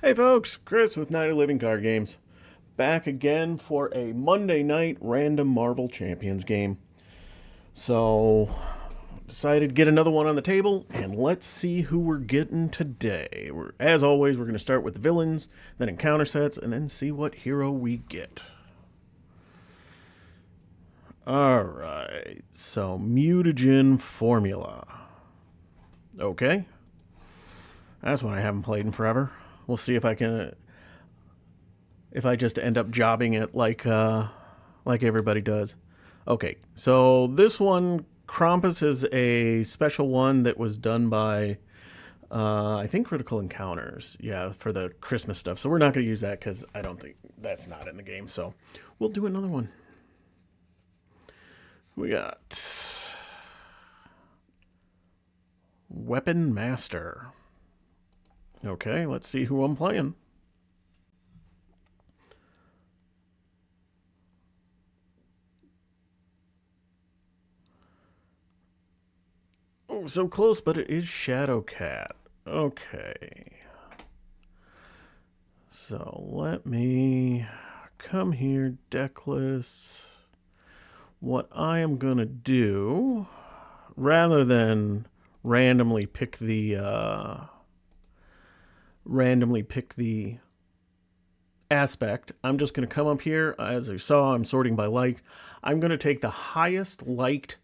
Hey folks, Chris with Night of Living Card Games. Back again for a Monday night random Marvel Champions game. So, decided to get another one on the table, and let's see who we're getting today. As always, we're going to start with the villains, then encounter sets, and then see what hero we get. Alright, so Mutagen Formula. Okay. That's one I haven't played in forever. We'll see if I can, if I just end up jobbing it like everybody does. Okay, so this one, Krampus, is a special one that was done by, I think, Critical Encounters. Yeah, for the Christmas stuff. So we're not going to use that because I don't think that's not in the game. So we'll do another one. We got Weapon Master. Okay, let's see who I'm playing. Oh, so close, but it is Shadowcat. Okay. So let me come here, deck lists. What I am going to do, rather than randomly pick the aspect, I'm just going to come up here. As you saw, I'm sorting by likes. I'm going to take the highest liked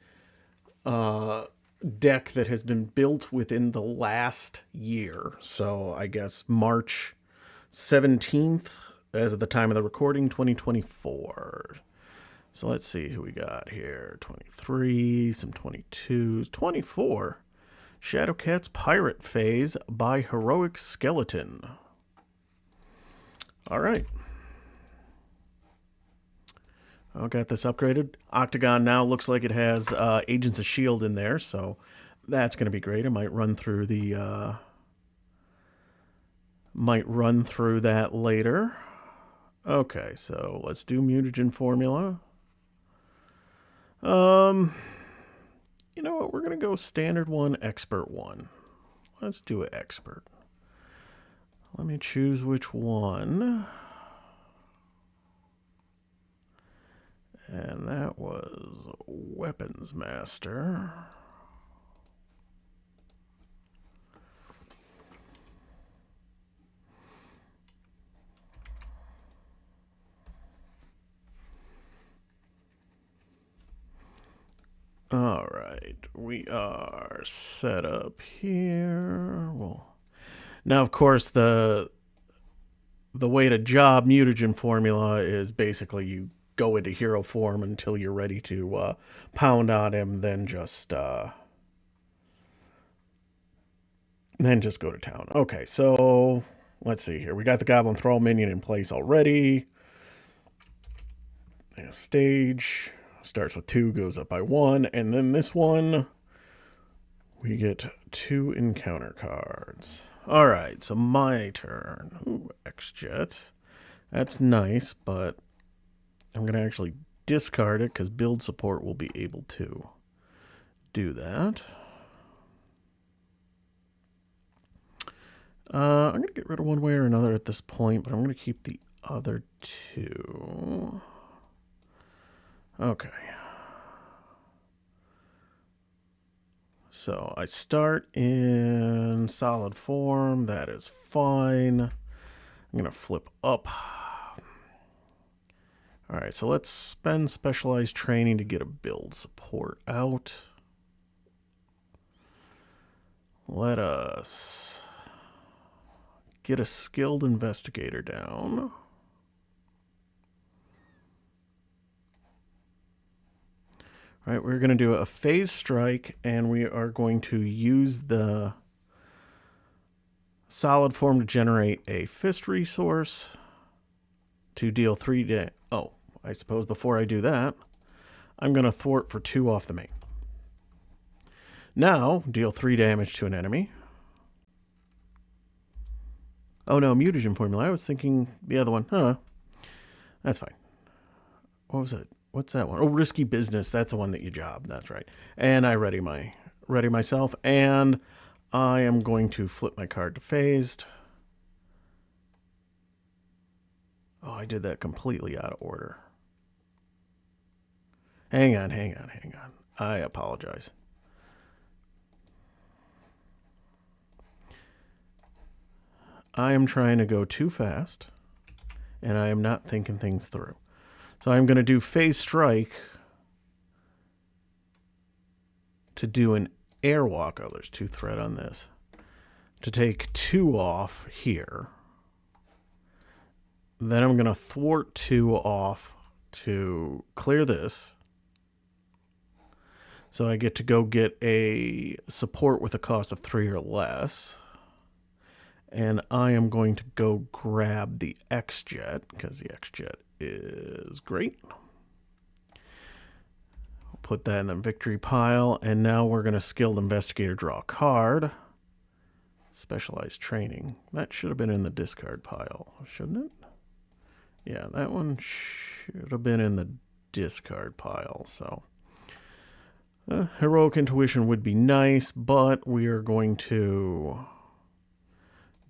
deck that has been built within the last year. So I guess March 17th, as of the time of the recording, 2024. So let's see who we got here. 23, some 22s, 24. Shadowcat's Pirate Phase by Heroic Skeleton. All right. I got this upgraded. Octagon now looks like it has Agents of S.H.I.E.L.D. in there, so that's going to be great. I might run through that later. Okay, so let's do Mutagen Formula. You know what? We're going to go Standard 1, Expert 1. Let's do an Expert. Let me choose which one. And that was Weapons Master. All right, we are set up here. Well, now, of course, the way to job Mutagen Formula is basically you go into hero form until you're ready to pound on him, then just go to town. Okay, so let's see here. We got the Goblin Thrall minion in place already. Stage starts with 2, goes up by 1, and then this one we get 2 encounter cards. All right, so my turn. Ooh, X-Jet. That's nice, but I'm going to actually discard it because build support will be able to do that. I'm going to get rid of one way or another at this point, but I'm going to keep the other 2. Okay. So I start in solid form. That is fine. I'm going to flip up. All right, so let's spend specialized training to get a build support out. Let us get a skilled investigator down. All right, we're going to do a phase strike, and we are going to use the solid form to generate a fist resource to deal 3 damage. Oh, I suppose before I do that, I'm going to thwart for 2 off the main. Now, deal 3 damage to an enemy. Oh no, Mutagen Formula. I was thinking the other one. Huh. That's fine. What was it? What's that one? Oh, Risky Business. That's the one that you job. That's right. And I ready myself, and I am going to flip my card to phased. Oh, I did that completely out of order. Hang on. I apologize. I am trying to go too fast, and I am not thinking things through. So I'm going to do phase strike to do an airwalk. Oh, there's 2 thread on this. To take 2 off here. Then I'm going to thwart 2 off to clear this. So I get to go get a support with a cost of 3 or less. And I am going to go grab the X-Jet, because the X-Jet is great. I'll put that in the victory pile, and now we're going to Skilled Investigator draw a card. Specialized Training. That should have been in the discard pile, shouldn't it? Yeah, that one should have been in the discard pile, so... Heroic Intuition would be nice, but we are going to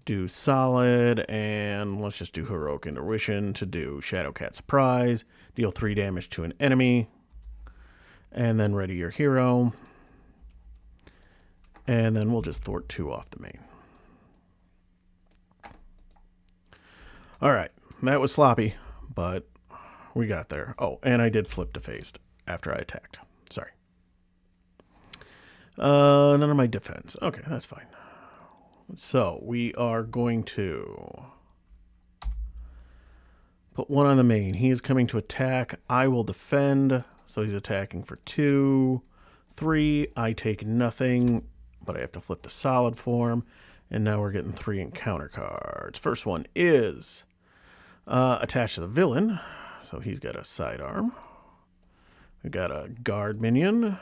do Solid, and let's just do Heroic Intuition to do Shadowcat Surprise, deal 3 damage to an enemy, and then ready your hero, and then we'll just thwart 2 off the main. Alright, that was sloppy, but we got there. Oh, and I did flip to phased after I attacked. Sorry. None of my defense. Okay, that's fine. So we are going to put 1 on the main. He is coming to attack. I will defend. So he's attacking for 2, 3. I take nothing, but I have to flip the solid form. And now we're getting 3 encounter cards. First one is attached to the villain. So he's got a sidearm. We've got a guard minion.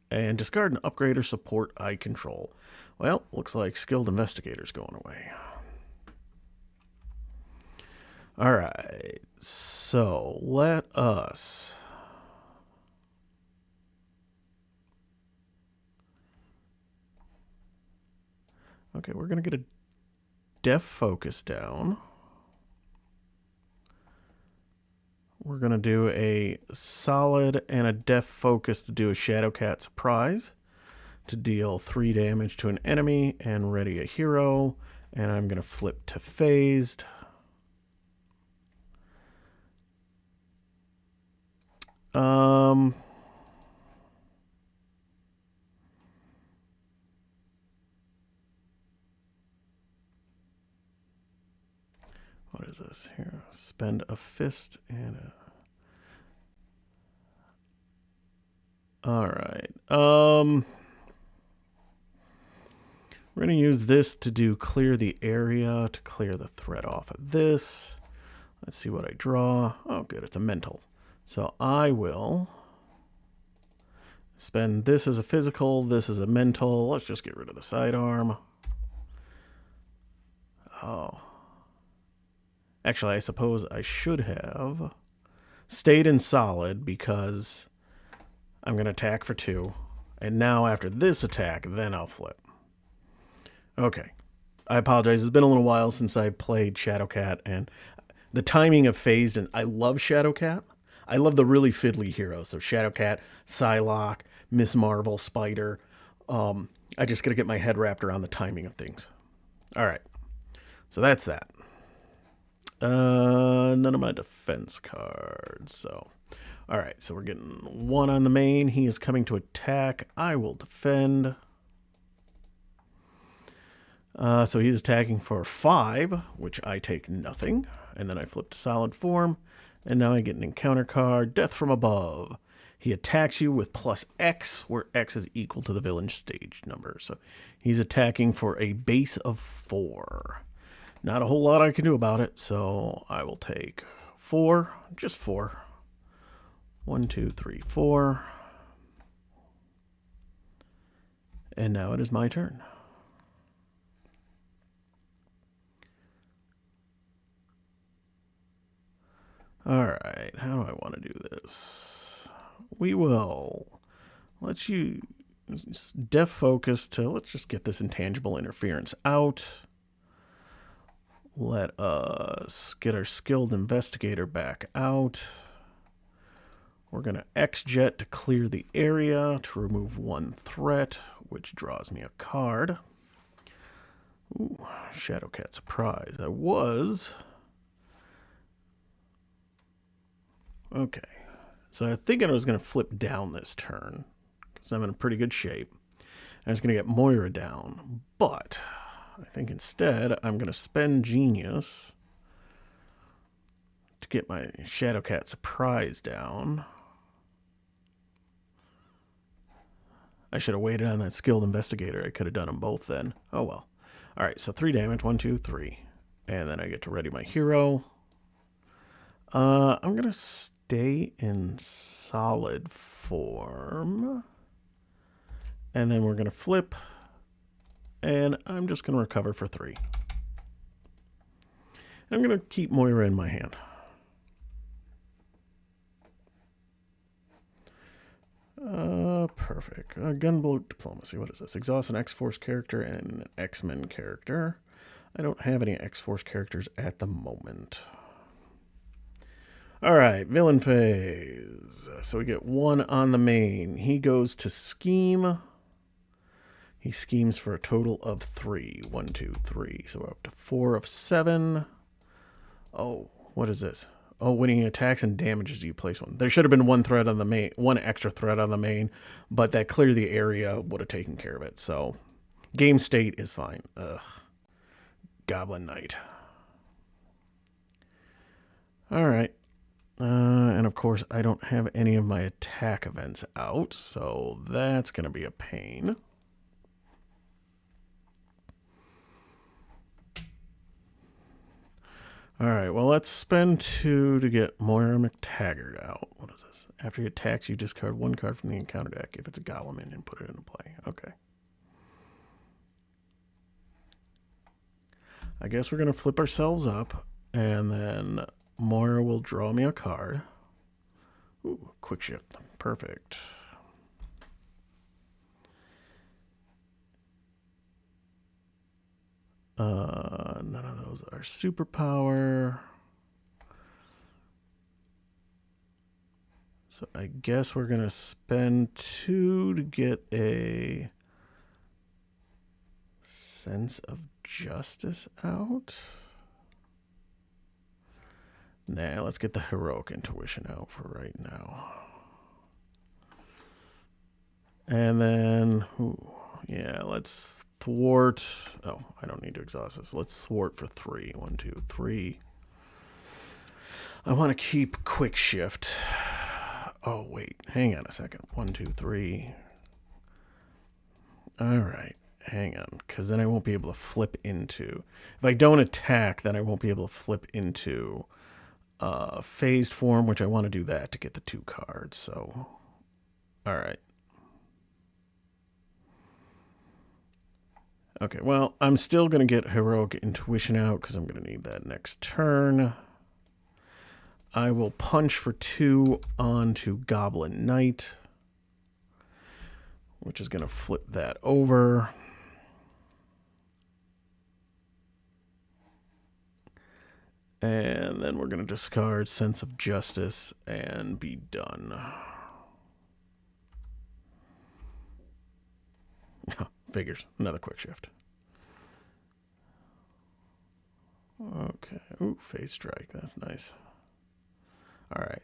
And discard an upgrade or support I control. Well, looks like Skilled Investigator's going away. Alright, so let us... Okay, we're going to get a Def Focus down. We're going to do a Solid and a Def Focus to do a Shadowcat Surprise to deal 3 damage to an enemy and ready a hero. And I'm going to flip to phased. What is this here? Spend a fist and a... All right. We're going to use this to do clear the area, to clear the threat off of this. Let's see what I draw. Oh, good. It's a mental. So I will spend this as a physical, this as a mental. Let's just get rid of the sidearm. Oh. Actually, I suppose I should have stayed in solid because I'm going to attack for 2. And now after this attack, then I'll flip. Okay. I apologize. It's been a little while since I played Shadowcat, and the timing of phased, and I love Shadowcat. I love the really fiddly heroes. So Shadowcat, Psylocke, Miss Marvel, Spider. I just got to get my head wrapped around the timing of things. All right. So that's that. None of my defense cards. So, all right. So we're getting 1 on the main. He is coming to attack. I will defend. So he's attacking for 5, which I take nothing. And then I flip to solid form. And now I get an encounter card, Death from Above. He attacks you with plus X, where X is equal to the villain stage number. So he's attacking for a base of 4. Not a whole lot I can do about it, so I will take 4, just 4. 1, 2, 3, 4. And now it is my turn. All right, how do I want to do this? We will, let's use Def Focus to, let's just get this intangible interference out. Let us get our skilled investigator back out. We're going to X-Jet to clear the area to remove one threat, which draws me a card. Ooh, Shadowcat Surprise. I was... Okay. So I think I was going to flip down this turn, because I'm in pretty good shape. I was going to get Moira down, but I think instead I'm going to spend Genius to get my Shadowcat Surprise down. I should have waited on that skilled investigator. I could have done them both then. Oh well. Alright, so 3 damage. 1, 2, 3. And then I get to ready my hero. I'm going to stay in solid form. And then we're going to flip. And I'm just going to recover for 3. I'm going to keep Moira in my hand. Perfect. Gunboat Diplomacy. What is this? Exhaust an X-Force character and an X-Men character. I don't have any X-Force characters at the moment. Alright, villain phase. So we get 1 on the main. He goes to scheme. He schemes for a total of 3. 1, 2, 3. So we're up to 4 of 7. Oh, what is this? Oh, when he attacks and damages, you place 1. There should have been 1 threat on the main, 1 extra threat on the main, but that clear the area would have taken care of it. So game state is fine. Ugh. Goblin Knight. Alright. And of course, I don't have any of my attack events out, so that's going to be a pain. Alright, well, let's spend 2 to get Moira McTaggart out. What is this? After he attacks, you discard 1 card from the encounter deck. If it's a Goblin minion, put it into play. Okay. I guess we're going to flip ourselves up, and then Moira will draw me a card. Ooh, quick shift. Perfect. None of those are superpower. So I guess we're going to spend 2 to get a Sense of Justice out. Nah, let's get the Heroic Intuition out for right now. And then, ooh, yeah, let's thwart. Oh, I don't need to exhaust this. Let's thwart for 3. 1, 2, 3. I want to keep quick shift. Oh, wait, hang on a second. 1, 2, 3. All right, hang on, because then I won't be able to flip into. If I don't attack, then I won't be able to flip into phased form, which I want to do that to get the 2 cards. So, all right. Okay, well, I'm still going to get Heroic Intuition out because I'm going to need that next turn. I will punch for 2 onto Goblin Knight, which is going to flip that over. And then we're going to discard Sense of Justice and be done. Figures. Another quick shift. Okay. Ooh, phase strike. That's nice. All right.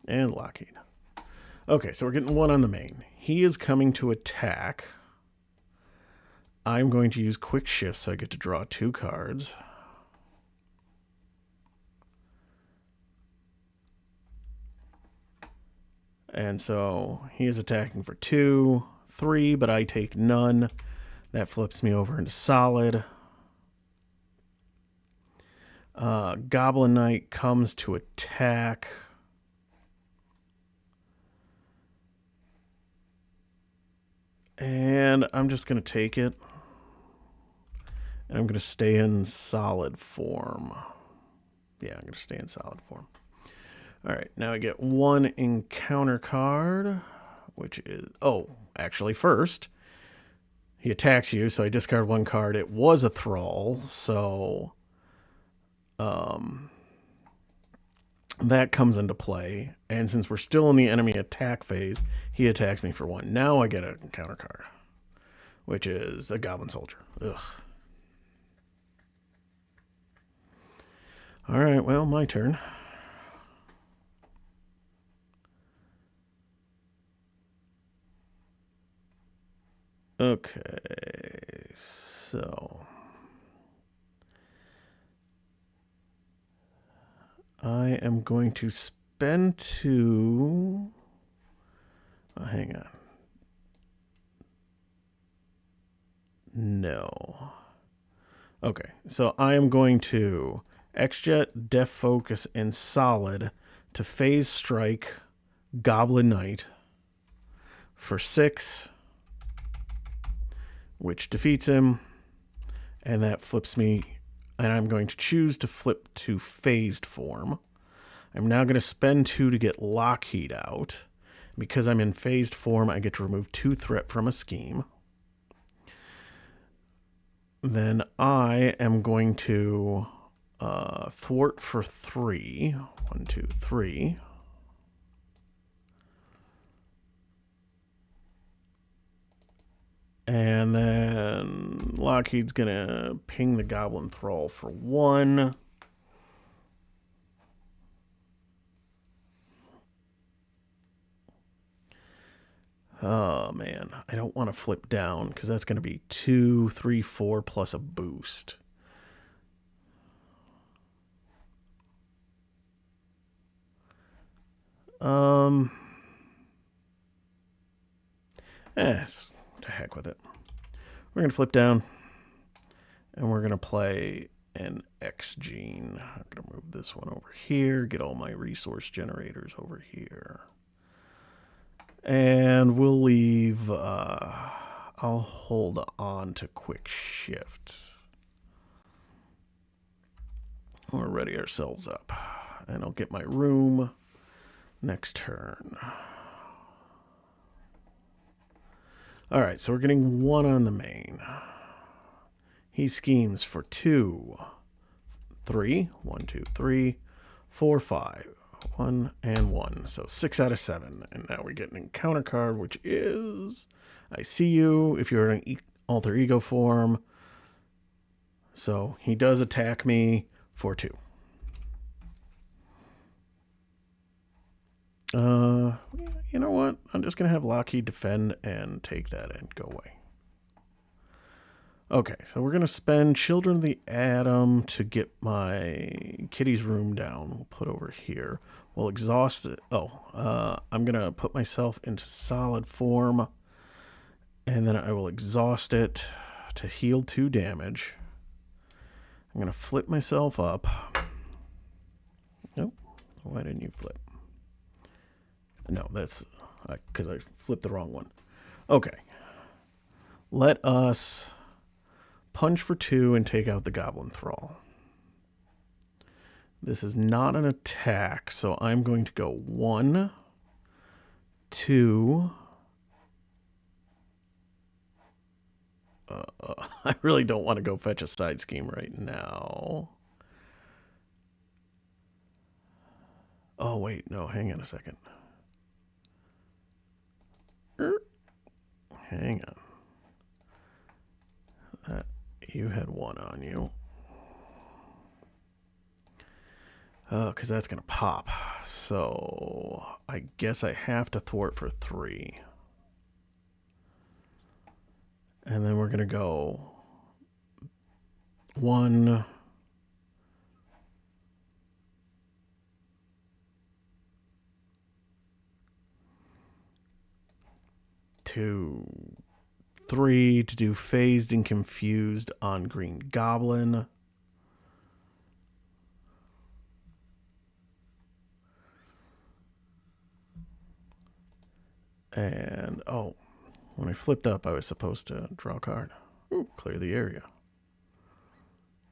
And Lockheed. Okay, so we're getting 1 on the main. He is coming to attack. I'm going to use quick shift so I get to draw 2 cards. And so he is attacking for 2, 3, but I take none. That flips me over into solid. Goblin Knight comes to attack. And I'm just going to take it. And I'm going to stay in solid form. Yeah, I'm going to stay in solid form. All right, now I get 1 encounter card, which is... Oh, actually, first, he attacks you, so I discard 1 card. It was a Thrall, so that comes into play. And since we're still in the enemy attack phase, he attacks me for 1. Now I get a counter card, which is a Goblin Soldier. Ugh. All right, well, my turn. Okay, so I am going to spend 2. Oh, hang on. No. Okay, so I am going to X-Jet, Def Focus, and Solid to Phase Strike Goblin Knight for 6, which defeats him, and that flips me, and I'm going to choose to flip to Phased form. I'm now going to spend 2 to get Lockheed out. Because I'm in Phased form, I get to remove 2 threat from a scheme. Then I am going to thwart for 3. 1, 2, 3. And then Lockheed's going to ping the Goblin Thrall for 1. Oh, man. I don't want to flip down because that's going to be 2, 3, 4 plus a boost. To heck with it. We're going to flip down, and we're going to play an X gene. I'm going to move this one over here, get all my resource generators over here. And we'll leave, I'll hold on to quick shifts. We'll ready ourselves up. And I'll get my room next turn. All right, so we're getting 1 on the main. He schemes for 2, 3, 1, 2, 3, 4, 5, 1, and 1. So 6 out of 7. And now we get an encounter card, which is I see you if you're in an alter ego form. So he does attack me for 2. You know what? I'm just going to have Lockheed defend and take that and go away. Okay, so we're going to spend Children of the Atom to get my kitty's room down. We'll put over here. We'll exhaust it. I'm going to put myself into solid form. And then I will exhaust it to heal 2 damage. I'm going to flip myself up. Nope. Why didn't you flip? No, that's because I flipped the wrong one. Okay. Let us punch for 2 and take out the Goblin Thrall. This is not an attack, so I'm going to go 1, 2. I really don't want to go fetch a side scheme right now. Oh, wait, no, hang on a second. Hang on. You had 1 on you. Because that's going to pop. So I guess I have to thwart for 3. And then we're going to go 1, 2, 3 to do Phased and Confused on Green Goblin. And, oh, when I flipped up, I was supposed to draw a card. Ooh, clear the area.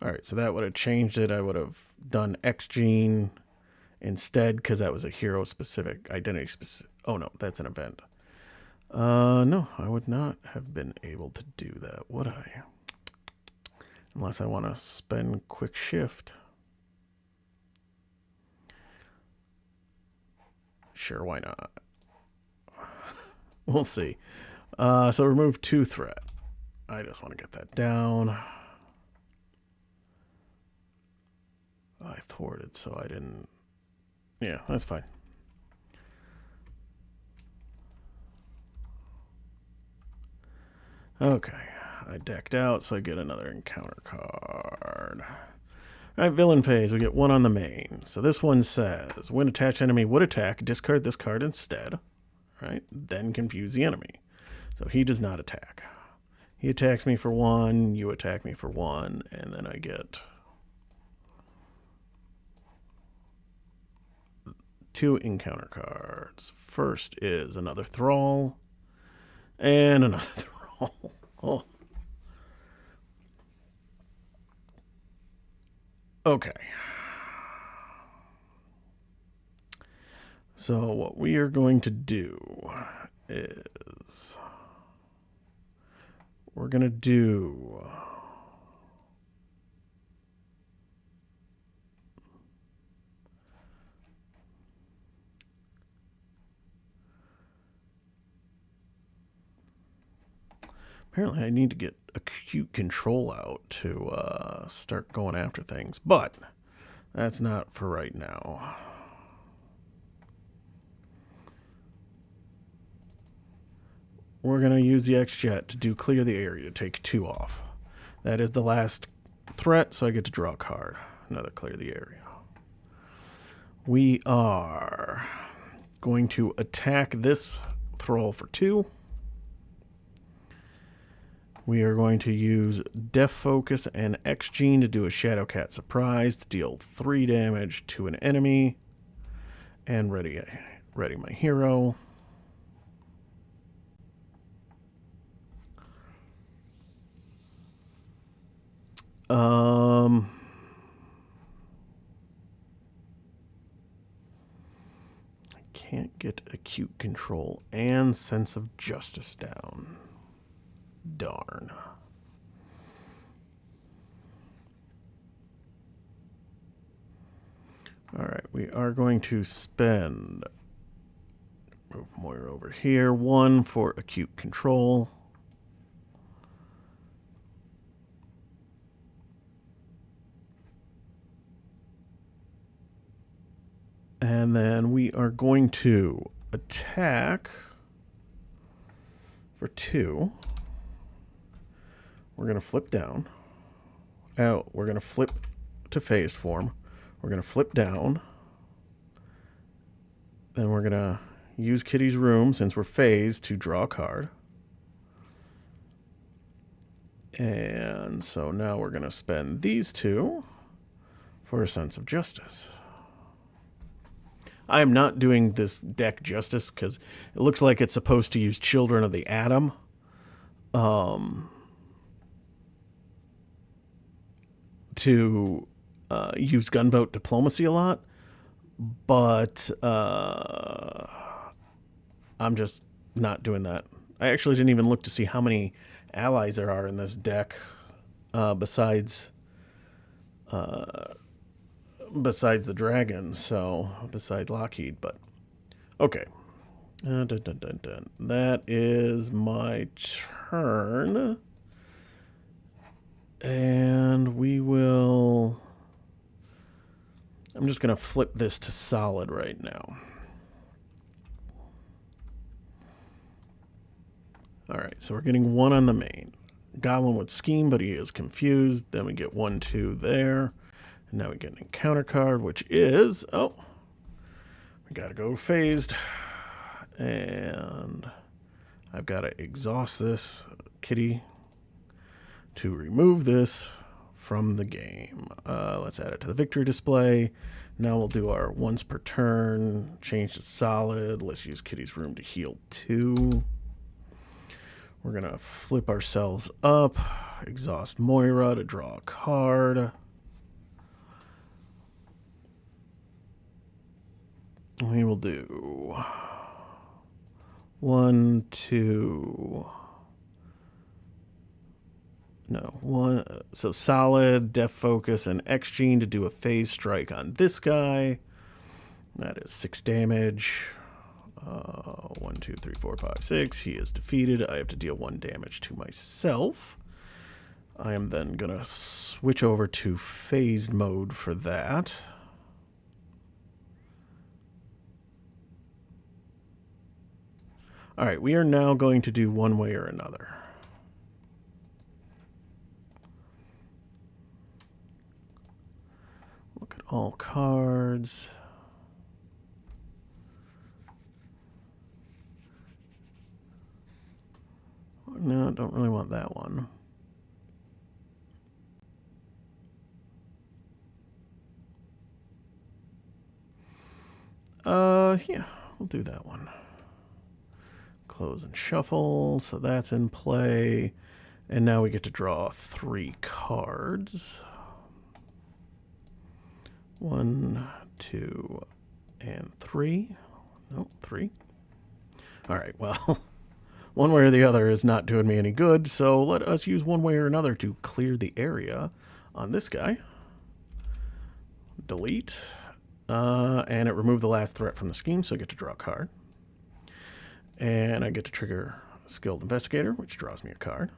All right, so that would have changed it. I would have done X gene instead because that was a hero-specific, identity-specific. Oh, no, that's an event. No, I would not have been able to do that, would I? Unless I want to spend quick shift. Sure, why not? We'll see. So remove 2 threat. I just want to get that down. I thwarted, so I didn't... Yeah, that's fine. Okay, I decked out, so I get another encounter card. Alright, villain phase, we get 1 on the main. So this one says, when attached enemy would attack, discard this card instead. Right? Then confuse the enemy. So he does not attack. He attacks me for 1, you attack me for 1, and then I get 2 encounter cards. First is another Thrall, and another Thrall. Oh. Okay. So what we are going to do is we're going to do apparently I need to get acute control out to start going after things, but that's not for right now. We're going to use the X-Jet to do clear the area to take 2 off. That is the last threat, so I get to draw a card. Another clear the area. We are going to attack this Thrall for 2. We are going to use Def Focus and X-Gene to do a Shadowcat Surprise to deal 3 damage to an enemy. And ready my hero. I can't get acute control and sense of justice down. Darn. All right, we are going to spend, move Moira over here, 1 for acute control. And then we are going to attack for 2. We're going to flip down. Oh, we're going to flip to phased form. We're going to flip down. Then we're going to use Kitty's Room, since we're phased, to draw a card. And so now we're going to spend these 2 for a sense of justice. I am not doing this deck justice because it looks like it's supposed to use Children of the Atom. To use gunboat diplomacy a lot, but I'm just not doing that. I actually didn't even look to see how many allies there are in this deck besides the dragon, so besides Lockheed, but okay. That is my turn. And we will... I'm just going to flip this to solid right now. Alright, so we're getting 1 on the main. Goblin would scheme, but he is confused. Then we get 1, 2 there. And now we get an encounter card, which is... Oh! We gotta go phased. And I've got to exhaust this kitty to remove this from the game. Let's add it to the victory display. Now we'll do our once per turn, change to solid. Let's use Kitty's Room to heal 2. We're going to flip ourselves up, exhaust Moira to draw a card. We will do 1, 2... No, 1. So solid, Def Focus, and X-Gene to do a phase strike on this guy. That is 6 damage. 1, 2, 3, 4, 5, 6. He is defeated. I have to deal 1 damage to myself. I am then going to switch over to phased mode for that. All right, we are now going to do one way or another. Look at all cards. No, don't really want that one. Yeah, we'll do that one. Close and shuffle, so that's in play. And now we get to draw 3 cards. 1, 2, and 3. No, 3. All right, well, one way or the other is not doing me any good, so let us use one way or another to clear the area on this guy. Delete. And it removed the last threat from the scheme, so I get to draw a card. And I get to trigger Skilled Investigator, which draws me a card.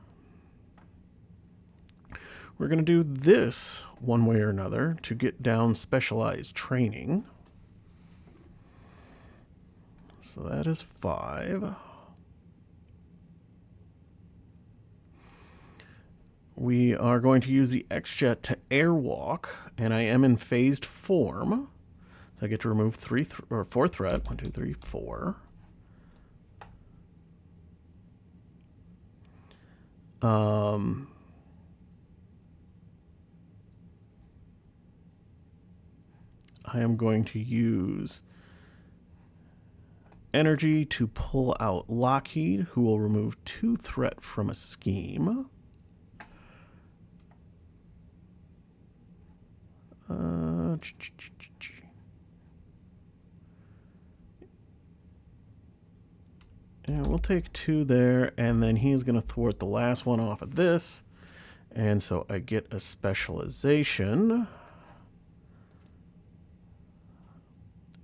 We're going to do this one way or another to get down Specialized Training. So that is 5. We are going to use the X-Jet to airwalk, and I am in phased form. So I get to remove 4 threat. 1, 2, 3, 4. I am going to use energy to pull out Lockheed, who will remove 2 threat from a scheme. Yeah, we'll take 2 there, and then he's going to thwart the last one off of this. And so I get a specialization.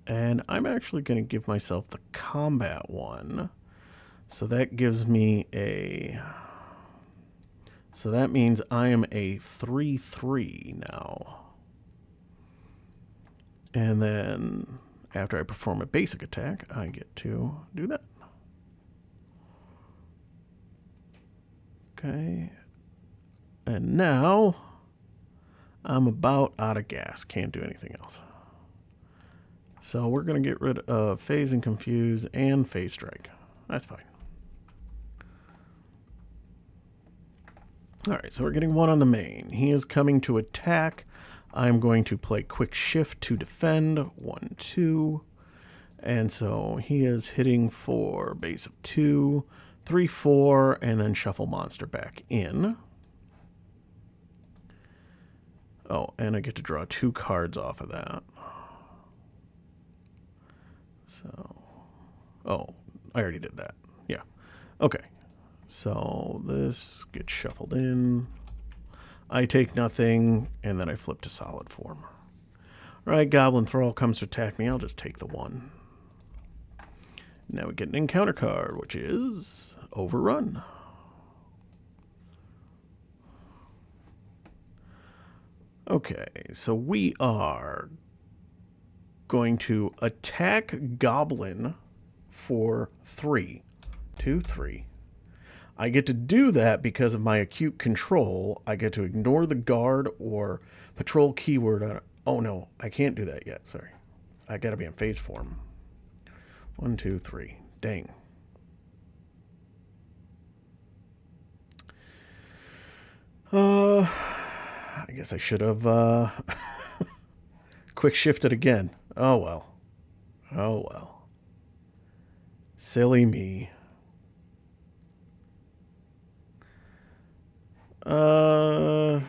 And I'm actually going to give myself the combat one. So that gives me a... So that means I am a 3/3 now. And then after I perform a basic attack, I get to do that. Okay. And now I'm about out of gas. Can't do anything else. So we're going to get rid of Phase and Confuse and Phase Strike. That's fine. All right, so we're getting 1 on the main. He is coming to attack. I'm going to play Quick Shift to defend. 1, 2. And so he is hitting for base of 2, 3, 4, and then shuffle monster back in. Oh, and I get to draw 2 cards off of that. So, oh, I already did that. Yeah. Okay. So this gets shuffled in. I take nothing, and then I flip to solid form. All right, Goblin Thrall comes to attack me. I'll just take the 1. Now we get an encounter card, which is Overrun. Okay, so we are going to attack Goblin for 3. 2, 3. I get to do that because of my acute control. I get to ignore the guard or patrol keyword on it. Oh no, I can't do that yet. Sorry. I gotta be in phase form. 1, 2, 3. Dang. I guess I should have quick shifted again. Oh well. Oh well. Silly me. All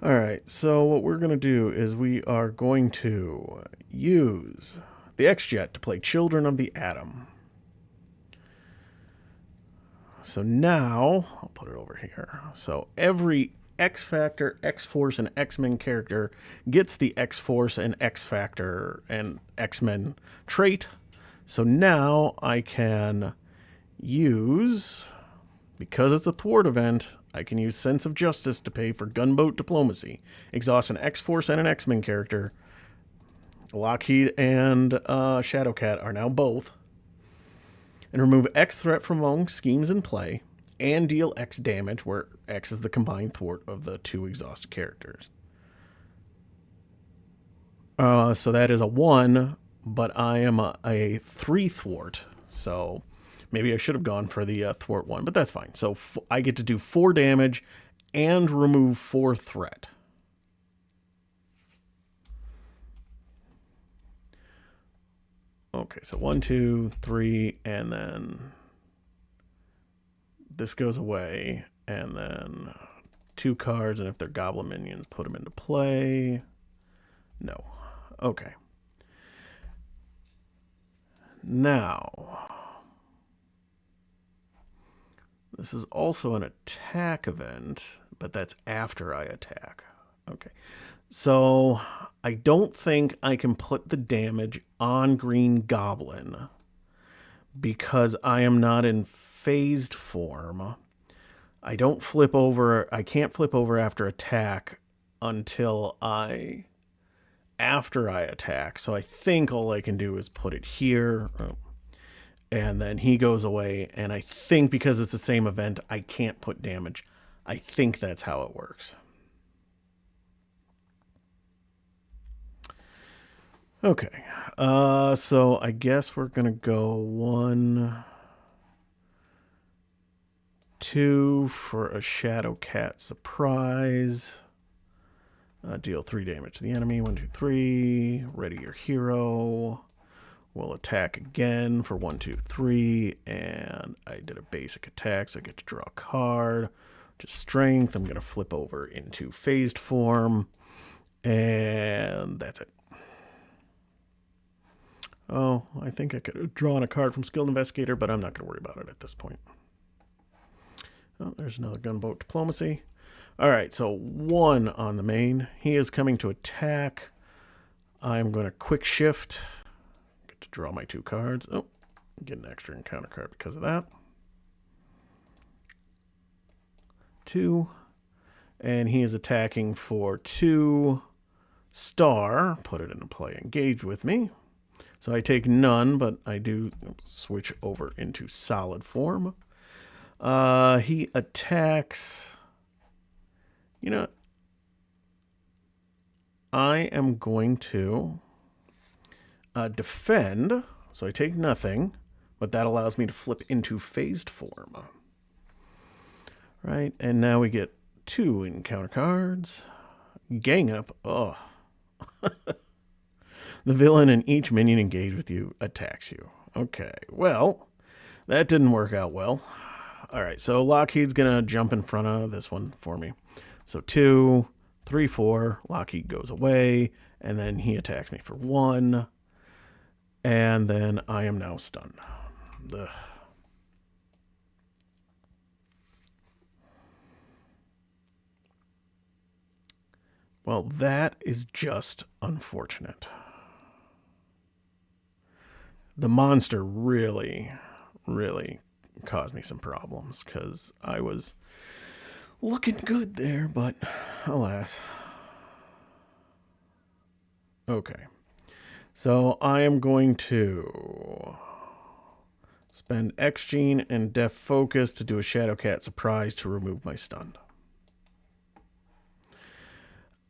right, so what we're going to do is we are going to use the X-Jet to play Children of the Atom. So now, I'll put it over here. So every X-Factor, X-Force, and X-Men character gets the X-Force and X-Factor and X-Men trait. So now I can use, because it's a thwart event, I can use Sense of Justice to pay for Gunboat Diplomacy. Exhaust an X-Force and an X-Men character. Lockheed and Shadowcat are now both. And remove X threat from among schemes in play, and deal X damage, where X is the combined thwart of the two exhausted characters. So that is a 1, but I am a 3 thwart, so maybe I should have gone for the thwart 1, but that's fine. So I get to do 4 damage and remove 4 threat. Okay, so 1, 2, 3, and then this goes away, and then 2 cards, and if they're goblin minions, put them into play. No. Okay. Now, this is also an attack event, but that's after I attack. Okay. So I don't think I can put the damage on Green Goblin because I am not in phased form. I don't flip over. I can't flip over after attack until after I attack. So I think all I can do is put it here. And then he goes away. And I think because it's the same event, I can't put damage. I think that's how it works. Okay, so I guess we're going to go 1, 2 for a Shadowcat surprise. Deal 3 damage to the enemy. 1, 2, 3. Ready your hero. We'll attack again for 1, 2, 3. And I did a basic attack, so I get to draw a card. Just strength. I'm going to flip over into phased form. And that's it. Oh, I think I could have drawn a card from Skilled Investigator, but I'm not going to worry about it at this point. Oh, there's another Gunboat Diplomacy. All right, so 1 on the main. He is coming to attack. I'm going to quick shift. Get to draw my 2 cards. Oh, get an extra encounter card because of that. 2. And he is attacking for 2 star. Put it into play. Engage with me. So I take none, but I do switch over into solid form. He attacks. You know, I am going to defend. So I take nothing, but that allows me to flip into phased form. Right, and now we get 2 encounter cards. Gang up. Oh. The villain and each minion engaged with you attacks you. Okay, well, that didn't work out well. All right, so Lockheed's going to jump in front of this one for me. So 2, 3, 4. Lockheed goes away, and then he attacks me for 1. And then I am now stunned. Ugh. Well, that is just unfortunate. The monster really, really caused me some problems because I was looking good there, but alas. Okay. So I am going to spend X Gene and Def Focus to do a Shadowcat surprise to remove my stun.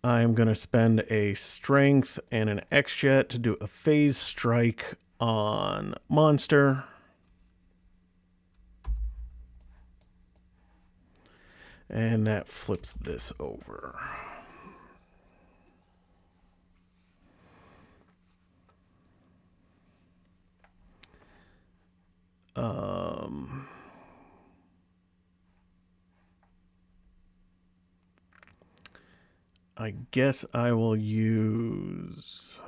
I am going to spend a Strength and an X-Jet to do a Phase Strike on monster. And that flips this over. I guess I will use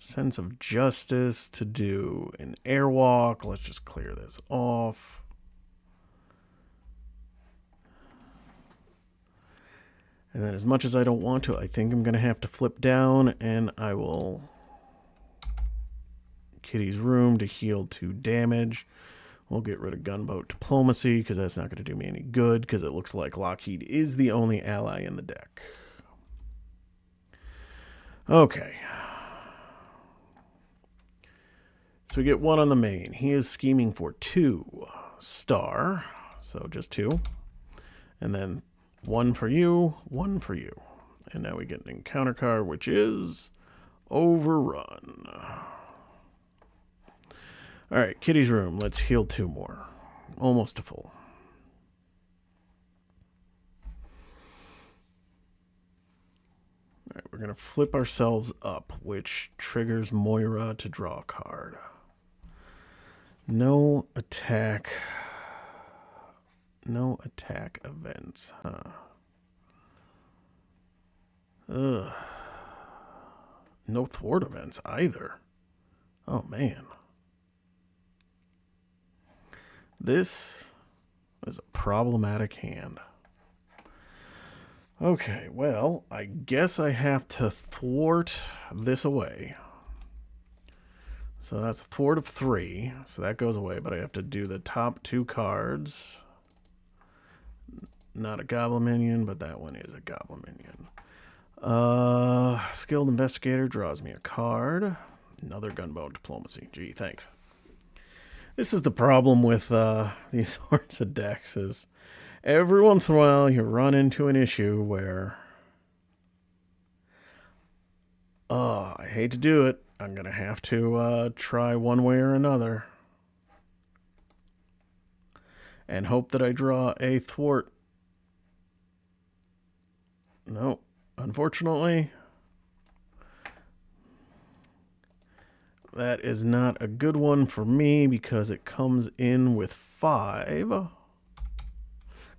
Sense of Justice to do an airwalk. Let's just clear this off. And then as much as I don't want to, I think I'm going to have to flip down, and I will Kitty's Room to heal 2 damage. We'll get rid of Gunboat Diplomacy because that's not going to do me any good because it looks like Lockheed is the only ally in the deck. Okay. So we get 1 on the main. He is scheming for 2 star, so just 2. And then 1 for you, 1 for you. And now we get an encounter card, which is Overrun. All right, Kitty's Room. Let's heal 2 more. Almost to full. All right, we're going to flip ourselves up, which triggers Moira to draw a card. No attack. No attack events, huh? Ugh. No thwart events either. Oh, man. This is a problematic hand. Okay, well, I guess I have to thwart this away. So that's a thwart of 3, so that goes away, but I have to do the top 2 cards. Not a Goblin Minion, but that one is a Goblin Minion. Skilled Investigator draws me a card. Another Gunboat Diplomacy. Gee, thanks. This is the problem with these sorts of decks is every once in a while you run into an issue where, I hate to do it. I'm going to have to try one way or another and hope that I draw a thwart. No, unfortunately, that is not a good one for me because it comes in with 5.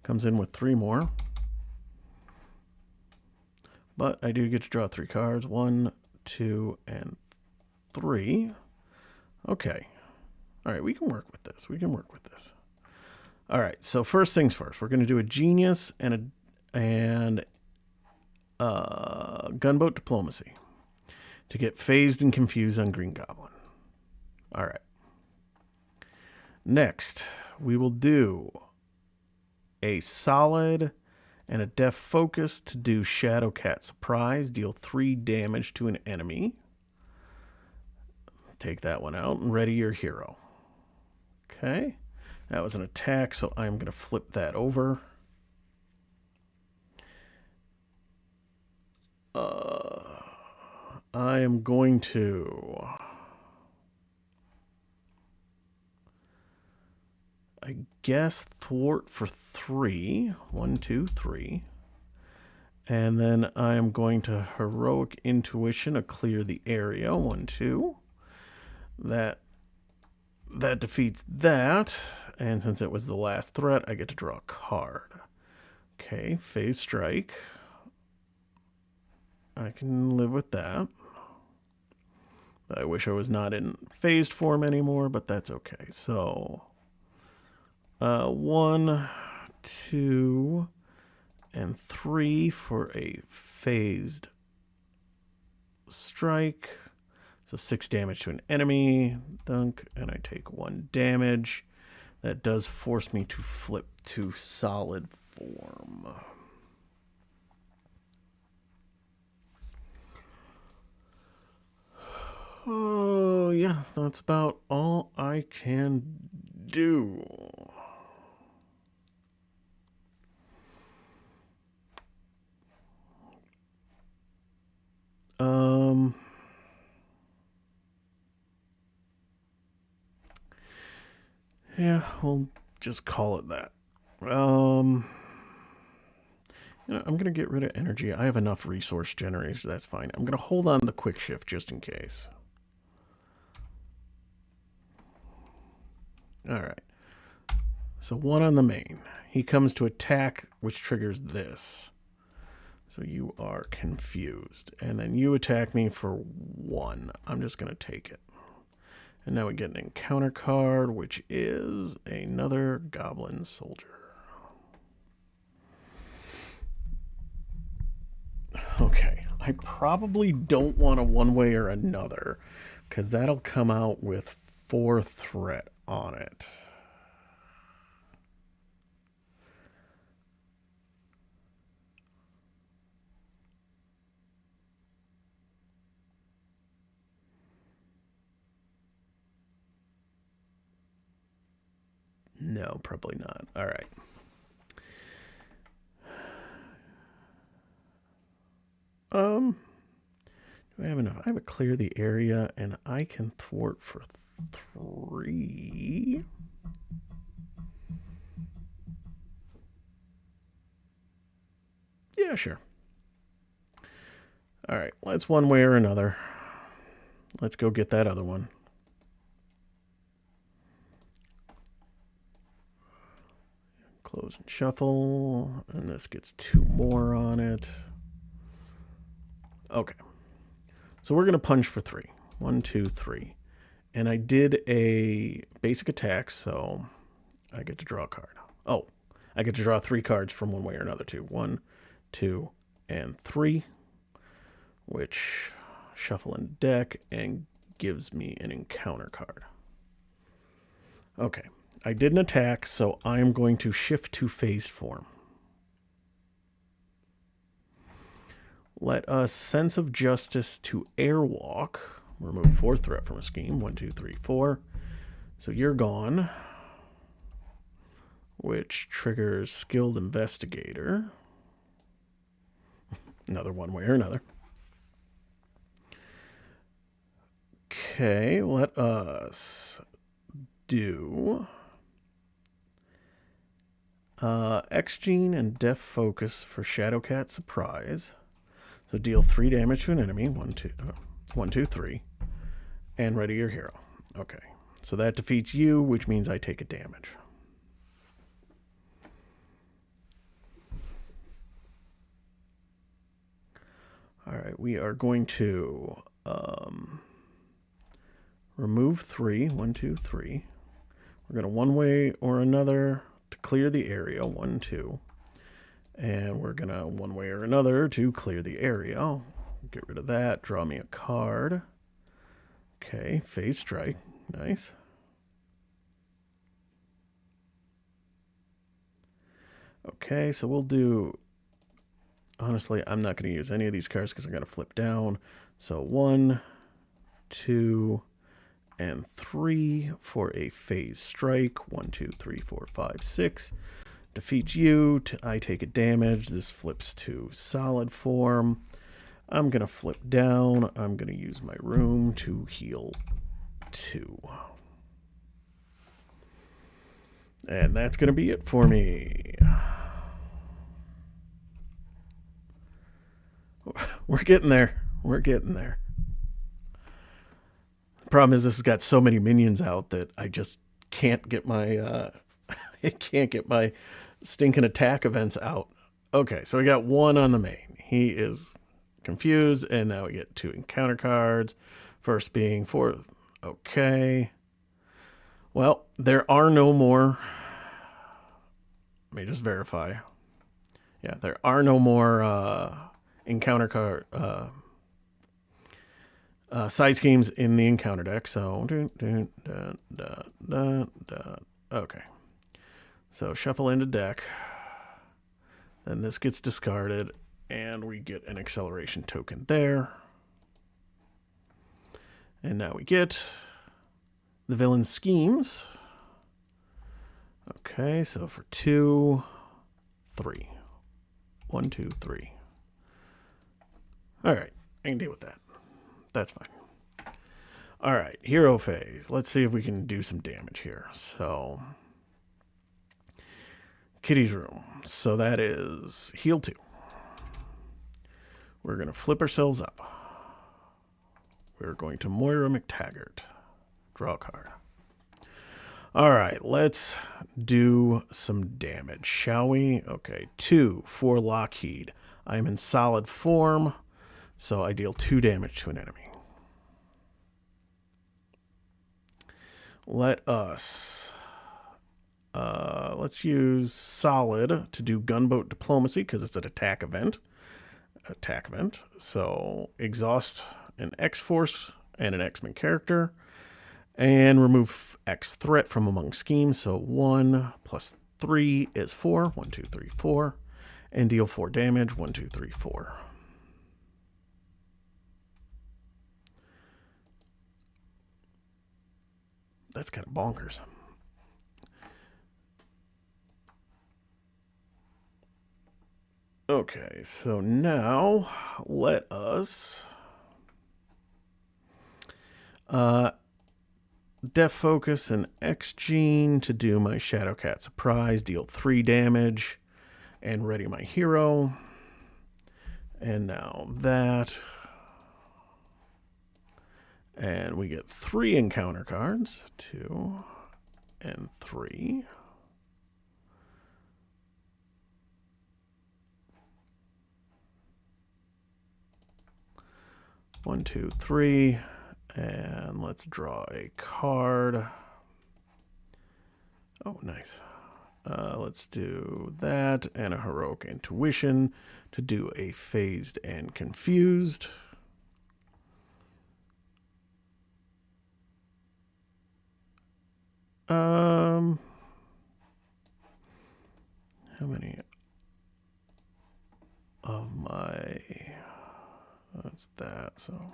Comes in with 3 more. But I do get to draw 3 cards. 1, 2, and 3. Okay. All right, we can work with this. We can work with this. All right, so first things first. We're going to do a Genius and Gunboat Diplomacy to get phased and confused on Green Goblin. All right. Next, we will do a Solid and a Def Focus to do Shadowcat Surprise, deal 3 damage to an enemy. Take that one out and ready your hero. Okay. That was an attack, so I'm going to flip that over. I am going to... I guess thwart for 3. 1, 2, 3. And then I am going to Heroic Intuition to clear the area. 1, 2. That defeats that. And since it was the last threat, I get to draw a card. Okay, Phase Strike. I can live with that. I wish I was not in phased form anymore, but that's okay. So, 1, 2, and 3 for a phased strike. So 6 damage to an enemy. Dunk, and I take 1 damage. That does force me to flip to solid form. Oh, yeah, that's about all I can do. Yeah, we'll just call it that. I'm going to get rid of energy. I have enough resource generators. That's fine. I'm going to hold on the quick shift just in case. All right. So 1 on the main. He comes to attack, which triggers this. So you are confused. And then you attack me for 1. I'm just going to take it. And now we get an encounter card, which is another goblin soldier. Okay, I probably don't want a one way or another, because that'll come out with 4 threat on it. No, probably not. All right. Do I have enough? I have a clear the area, and I can thwart for 3. Yeah, sure. All right, let's one way or another. Let's go get that other one. Close and shuffle, and this gets 2 more on it. Okay. So we're going to punch for 3. 1, 2, 3. And I did a basic attack, so I get to draw a card. Oh, I get to draw 3 cards from one way or another, too. 1, 2, and 3, which shuffle in deck and gives me an encounter card. Okay. I did an attack, so I'm going to shift to phased form. Let us Sense of Justice to Airwalk. Remove 4 threat from a scheme. 1, 2, 3, 4. So you're gone. Which triggers Skilled Investigator. Another one way or another. Okay, let us do X-Gene and Def Focus for Shadowcat Surprise. So deal 3 damage to an enemy. 1, 2, 3. And ready your hero. Okay. So that defeats you, which means I take a damage. Alright, we are going to remove 3. 1, 2, 3. We're going to one way or another to clear the area. 1, 2. And we're going to one way or another to clear the area. Get rid of that. Draw me a card. Okay, phase strike. Nice. Okay, so we'll do... Honestly, I'm not going to use any of these cards because I'm going to flip down. So 1, 2, and 3 for a phase strike. 1, 2, 3, 4, 5, 6. Defeats you. I take a damage. This flips to solid form. I'm going to flip down. I'm going to use my room to heal 2. And that's going to be it for me. We're getting there. We're getting there. The problem is this has got so many minions out that I just can't get my I can't get my stinking attack events out. Okay, so we got 1 on the main. He is confused, and now we get 2 encounter cards. First being 4th. Okay. Well, there are no more. Let me just verify. Yeah, there are no more encounter card side schemes in the encounter deck. So okay. So shuffle into deck. Then this gets discarded, and we get an acceleration token there. And now we get the villain schemes. Okay, so for 2, 3. 1, 2, 3. All right, I can deal with that. That's fine. All right, hero phase. Let's see if we can do some damage here. So, Kitty's room. So that is heal 2. We're going to flip ourselves up. We're going to Moira McTaggart. Draw a card. All right, let's do some damage, shall we? Okay, 2 for Lockheed. I am in solid form, so I deal 2 damage to an enemy. Let us... let's use solid to do gunboat diplomacy because it's an attack event. So exhaust an X-Force and an X-Men character. And remove X threat from among schemes. So 1 plus 3 is 4. 1, 2, 3, 4. And deal 4 damage. 1, 2, 3, 4. That's kind of bonkers. Okay, so now let us Def Focus and X Gene to do my Shadowcat Surprise, deal 3 damage, and ready my hero. And now that. And we get 3 encounter cards, 2 and 3. One, 2, 3, and let's draw a card. Oh, nice. Let's do that and a Heroic Intuition to do a Phased and Confused. How many of my... That's that, so...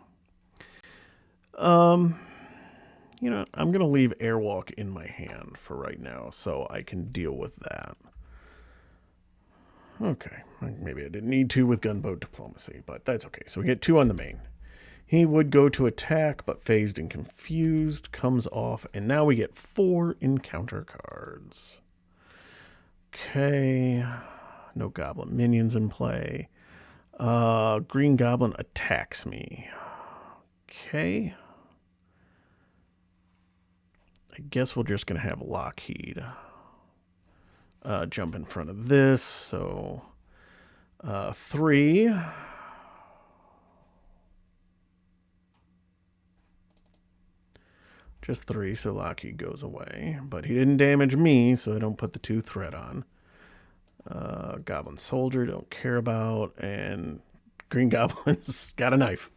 You know, I'm going to leave Airwalk in my hand for right now so I can deal with that. Okay, maybe I didn't need to with Gunboat Diplomacy, but that's okay. So we get 2 on the main. He would go to attack, but Phased and Confused comes off, and now we get 4 encounter cards. Okay, no Goblin minions in play. Green Goblin attacks me. Okay. I guess we're just going to have Lockheed jump in front of this. So 3. Just 3, so Lockheed goes away. But he didn't damage me, so I don't put the 2 threat on. Goblin Soldier, don't care about. And Green Goblin's got a knife.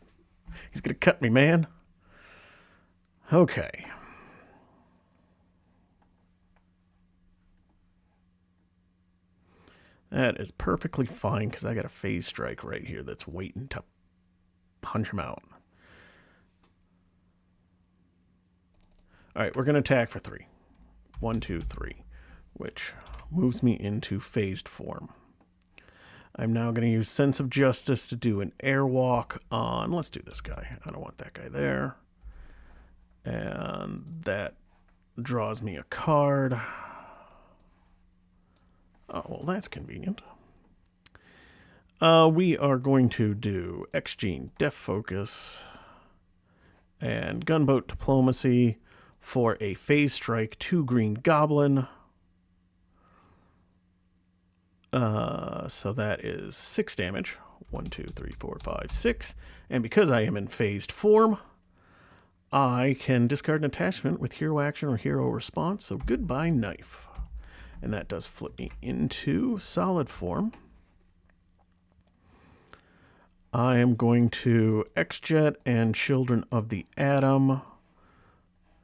He's going to cut me, man. Okay. That is perfectly fine because I got a phase strike right here that's waiting to punch him out. All right, we're going to attack for 3. 1, 2, 3, which moves me into phased form. I'm now going to use Sense of Justice to do an airwalk on, let's do this guy. I don't want that guy there. And that draws me a card. Oh, well, that's convenient. We are going to do X-Gene, Def Focus, and Gunboat Diplomacy for a Phase Strike 2 Green Goblin. So that is 6 damage. 1, 2, 3, 4, 5, 6. And because I am in phased form, I can discard an attachment with hero action or hero response. So goodbye, knife. And that does flip me into solid form. I am going to X-Jet and Children of the Atom.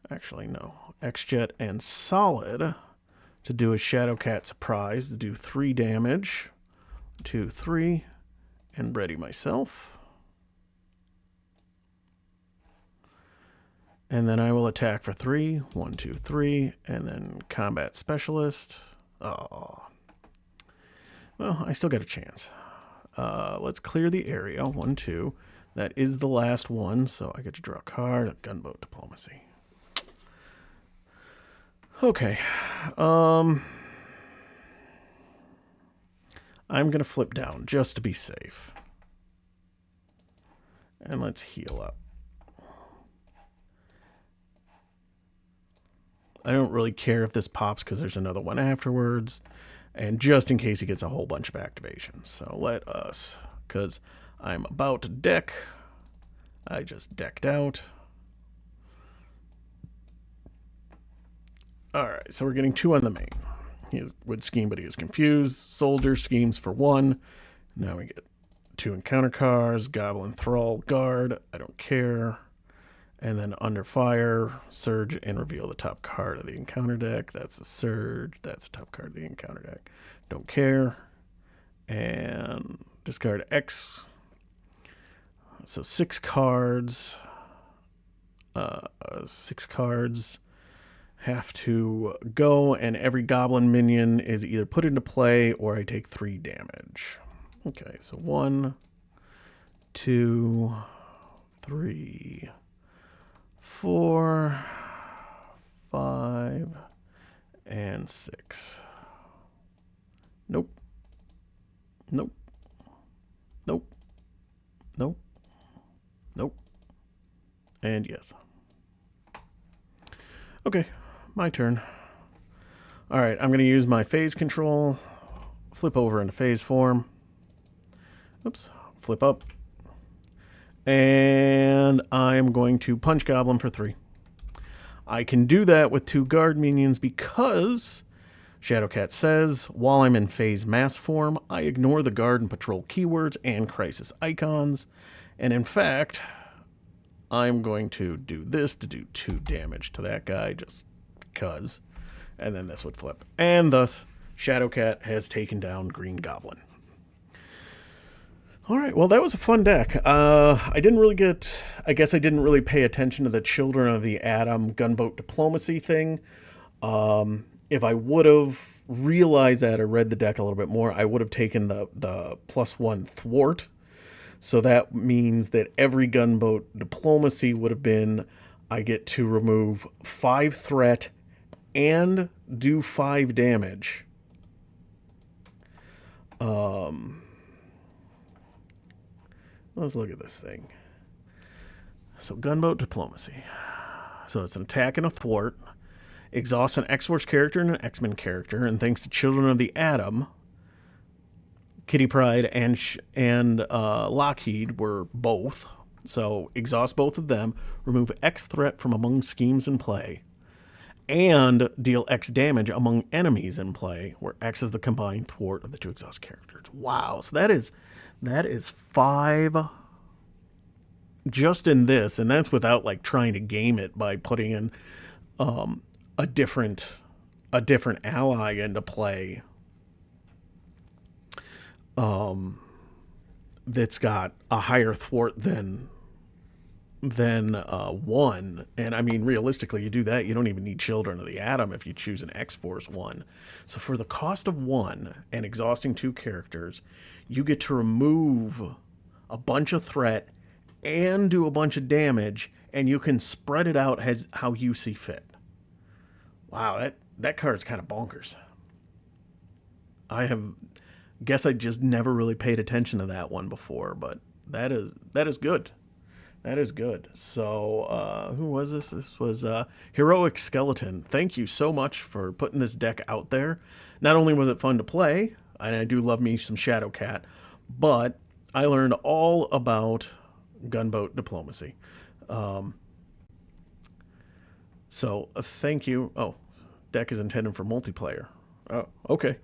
Actually, no. X-Jet and Solid to do a Shadowcat Surprise to do 3 damage. 2, 3. And ready myself. And then I will attack for 3. 1, 2, 3. And then Combat Specialist. Oh. Well, I still got a chance. Let's clear the area. 1, 2. That is the last one, so I get to draw a card. Gunboat Diplomacy. Okay. I'm going to flip down just to be safe. And let's heal up. I don't really care if this pops because there's another one afterwards. And just in case he gets a whole bunch of activations. So let us, because I'm about to deck. I just decked out. Alright, so we're getting 2 on the main. He would scheme, but he is confused. Soldier schemes for 1. Now we get 2 encounter cards. Goblin, Thrall, Guard. I don't care. And then under fire, Surge, and reveal the top card of the encounter deck. That's the Surge. That's the top card of the encounter deck. Don't care. And discard X. So 6 cards. 6 cards have to go, and every goblin minion is either put into play or I take 3 damage. Okay, so 1, 2, 3, 4, 5, and 6. Nope. Nope. Nope. Nope. Nope. And yes. Okay, my turn. Alright, I'm going to use my phase control. Flip over into phase form. Oops. Flip up. And I'm going to punch Goblin for 3. I can do that with 2 guard minions because Shadowcat says, while I'm in phase mass form, I ignore the guard and patrol keywords and crisis icons. And in fact, I'm going to do this to do 2 damage to that guy, just because. And then this would flip. And thus, Shadowcat has taken down Green Goblin. Alright, well that was a fun deck. I didn't really pay attention to the Children of the Atom gunboat diplomacy thing. If I would have realized that or read the deck a little bit more, I would have taken the +1 thwart. So that means that every gunboat diplomacy would have been, I get to remove 5 threat and do 5 damage. Let's look at this thing. So gunboat diplomacy. So it's an attack and a thwart. Exhausts an X-Force character and an X-Men character. And thanks to Children of the Atom, Kitty Pryde and Lockheed were both. So exhaust both of them. Remove X threat from among schemes in play. And deal X damage among enemies in play, where X is the combined thwart of the 2 exhaust characters. Wow. So that is 5 just in this, and that's without like trying to game it by putting in a different ally into play. That's got a higher thwart than 1. And I mean, realistically, you do that, you don't even need Children of the Atom if you choose an X-Force 1. So for the cost of 1 and exhausting 2 characters, you get to remove a bunch of threat and do a bunch of damage, and you can spread it out as how you see fit. Wow, that card's kind of bonkers. Guess I just never really paid attention to that one before, but that is good. That is good. So, who was this? This was Heroic Skeleton. Thank you so much for putting this deck out there. Not only was it fun to play, and I do love me some Shadowcat, but I learned all about gunboat diplomacy. So, thank you. Oh, deck is intended for multiplayer. Oh, okay.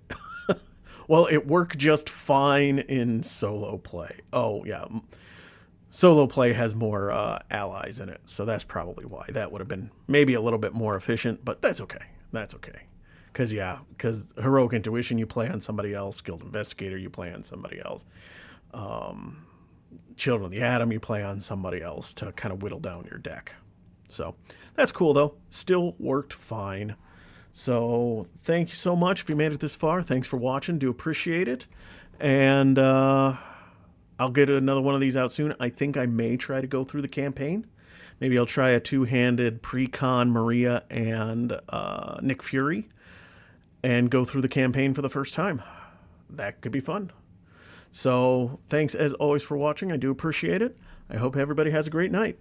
Well, it worked just fine in solo play. Oh, yeah. Solo play has more allies in it, so that's probably why. That would have been maybe a little bit more efficient, but that's okay. That's okay. Because Heroic Intuition, you play on somebody else. Skilled Investigator, you play on somebody else. Children of the Atom, you play on somebody else to kind of whittle down your deck. So that's cool, though. Still worked fine. So thank you so much if you made it this far. Thanks for watching. Do appreciate it. And I'll get another one of these out soon. I think I may try to go through the campaign. Maybe I'll try a 2-handed Pre-Con Maria and Nick Fury and go through the campaign for the first time. That could be fun. So thanks as always for watching. I do appreciate it. I hope everybody has a great night.